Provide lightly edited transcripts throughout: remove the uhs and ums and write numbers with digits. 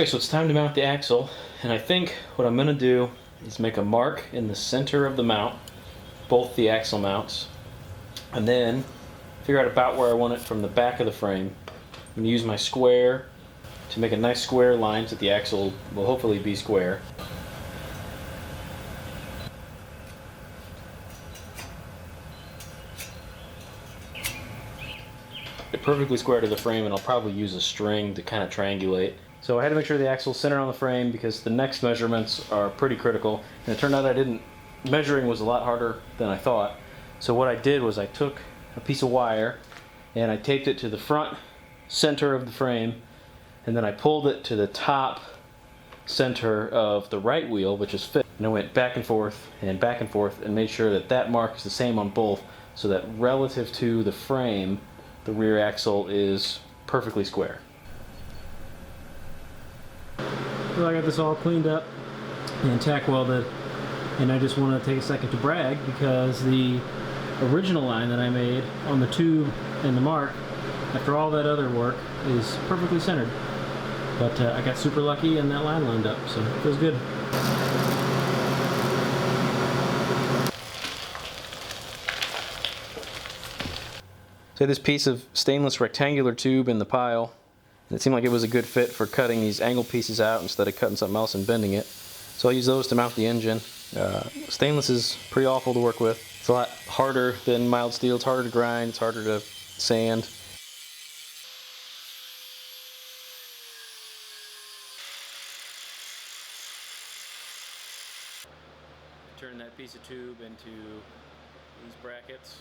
Okay, so it's time to mount the axle, and I think what I'm going to do is make a mark in the center of the mount, both the axle mounts, and then figure out about where I want it from the back of the frame. I'm going to use my square to make a nice square line so that the axle will hopefully be square. Get perfectly square to the frame, and I'll probably use a string to kind of triangulate. So I had to make sure the axle's centered on the frame because the next measurements are pretty critical. And it turned out measuring was a lot harder than I thought. So what I did was I took a piece of wire and I taped it to the front center of the frame, and then I pulled it to the top center of the right wheel, which is fit. And I went back and forth and made sure that that mark is the same on both, so that relative to the frame, the rear axle is perfectly square. Well, I got this all cleaned up and tack welded, and I just want to take a second to brag because the original line that I made on the tube and the mark, after all that other work, is perfectly centered. But I got super lucky and that line lined up, so it feels good. So I had this piece of stainless rectangular tube in the pile. It seemed like it was a good fit for cutting these angle pieces out instead of cutting something else and bending it. So I'll use those to mount the engine. Stainless is pretty awful to work with. It's a lot harder than mild steel. It's harder to grind, it's harder to sand. Turn that piece of tube into these brackets.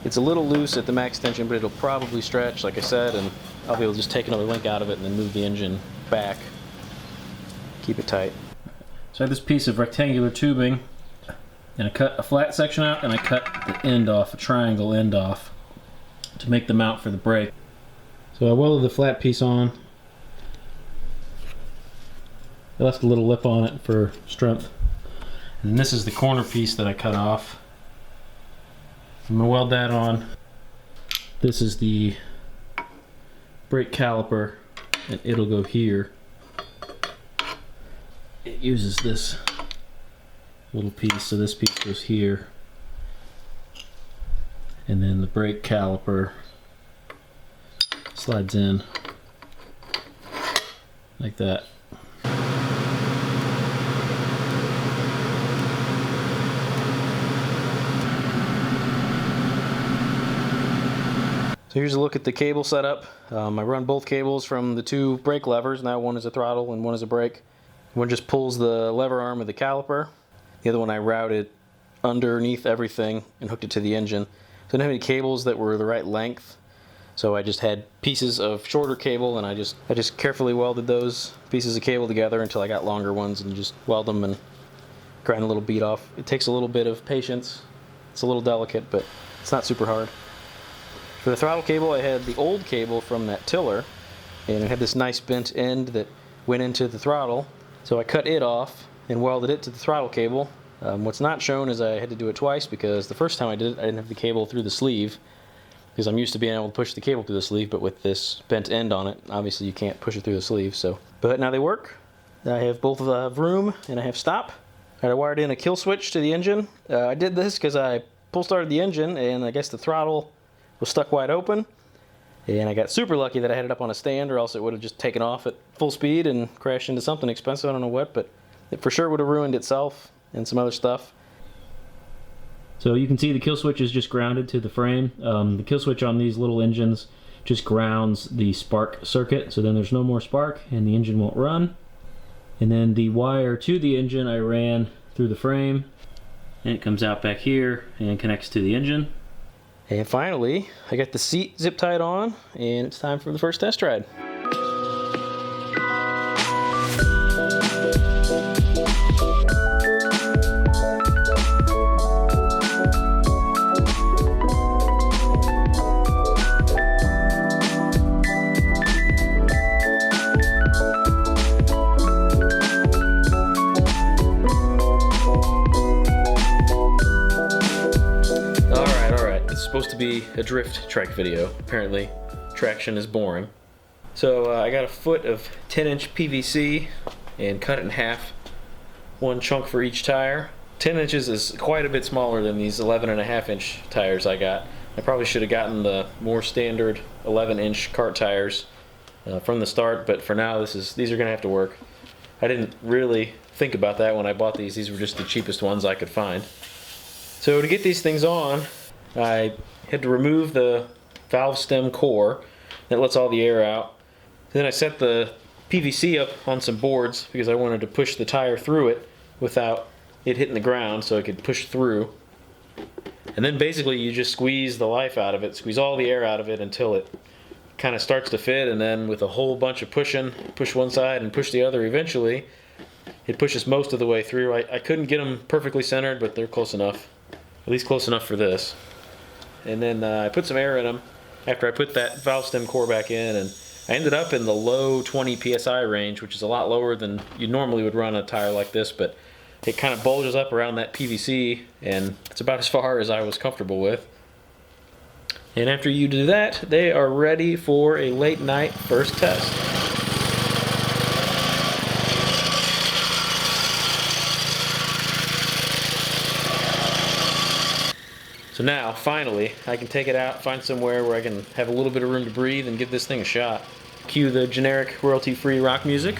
It's a little loose at the max tension, but it'll probably stretch, like I said, and I'll be able to just take another link out of it and then move the engine back. Keep it tight. So I have this piece of rectangular tubing, and I cut a flat section out and I cut the end off, a triangle end off, to make the mount for the brake. So I welded the flat piece on. I left a little lip on it for strength. And this is the corner piece that I cut off. I'm going to weld that on. This is the brake caliper, and it'll go here. It uses this little piece, so this piece goes here. And then the brake caliper slides in like that. So here's a look at the cable setup. I run both cables from the two brake levers. Now one is a throttle and one is a brake. One just pulls the lever arm of the caliper. The other one I routed underneath everything and hooked it to the engine. So I didn't have any cables that were the right length, so I just had pieces of shorter cable, and I just carefully welded those pieces of cable together until I got longer ones, and just weld them and grind a little bead off. It takes a little bit of patience. It's a little delicate, but it's not super hard. For the throttle cable, I had the old cable from that tiller, and it had this nice bent end that went into the throttle. So I cut it off and welded it to the throttle cable. What's not shown is I had to do it twice because the first time I did it, I didn't have the cable through the sleeve, because I'm used to being able to push the cable through the sleeve, but with this bent end on it, obviously you can't push it through the sleeve. But now they work. I have both vroom and I have stop. I wired in a kill switch to the engine. I did this because I pull started the engine, and I guess the throttle was stuck wide open. And I got super lucky that I had it up on a stand, or else it would have just taken off at full speed and crashed into something expensive. I don't know what, but it for sure would have ruined itself and some other stuff. So you can see the kill switch is just grounded to the frame. The kill switch on these little engines just grounds the spark circuit, so then there's no more spark and the engine won't run. And then the wire to the engine I ran through the frame, and it comes out back here and connects to the engine. And finally, I got the seat zip tied on, and it's time for the first test ride. Supposed to be a drift trike video. Apparently traction is boring. So I got a foot of 10-inch PVC and cut it in half, one chunk for each tire. 10 inches is quite a bit smaller than these 11.5-inch tires I got. I probably should have gotten the more standard 11-inch kart tires from the start, but for now these are gonna have to work. I didn't really think about that when I bought these. These were just the cheapest ones I could find. So to get these things on, I had to remove the valve stem core that lets all the air out. Then I set the PVC up on some boards because I wanted to push the tire through it without it hitting the ground so it could push through. And then basically you just squeeze the life out of it, squeeze all the air out of it until it kind of starts to fit, and then with a whole bunch of pushing, push one side and push the other, eventually it pushes most of the way through. I couldn't get them perfectly centered, but they're close enough, at least close enough for this. And then I put some air in them after I put that valve stem core back in, and I ended up in the low 20 psi range, which is a lot lower than you normally would run a tire like this, but it kind of bulges up around that PVC, and it's about as far as I was comfortable with. And after you do that, they are ready for a late night first test. So now, finally, I can take it out, find somewhere where I can have a little bit of room to breathe and give this thing a shot. Cue the generic royalty-free rock music.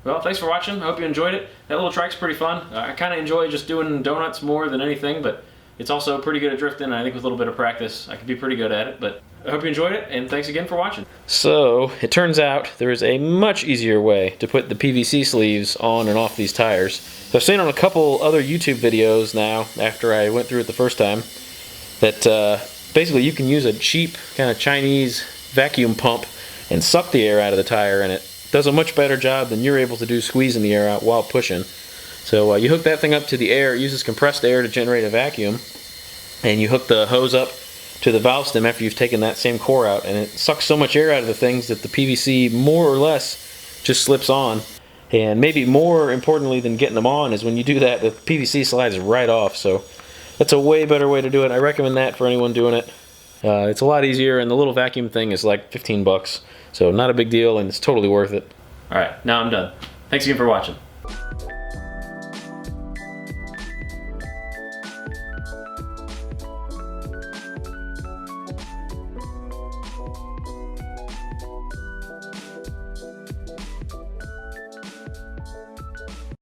Well, thanks for watching. I hope you enjoyed it. That little trike's pretty fun. I kind of enjoy just doing donuts more than anything, but it's also pretty good at drifting, and I think with a little bit of practice, I could be pretty good at it. But I hope you enjoyed it, and thanks again for watching. So, it turns out there is a much easier way to put the PVC sleeves on and off these tires. So I've seen on a couple other YouTube videos now, after I went through it the first time, that basically you can use a cheap kind of Chinese vacuum pump and suck the air out of the tire, and it does a much better job than you're able to do squeezing the air out while pushing. So you hook that thing up to the air, it uses compressed air to generate a vacuum, and you hook the hose up to the valve stem after you've taken that same core out, and it sucks so much air out of the things that the PVC more or less just slips on. And maybe more importantly than getting them on is when you do that, the PVC slides right off. So that's a way better way to do it. I recommend that for anyone doing it. It's a lot easier, and the little vacuum thing is like 15 bucks. So not a big deal, and it's totally worth it. Alright, now I'm done. Thanks again for watching.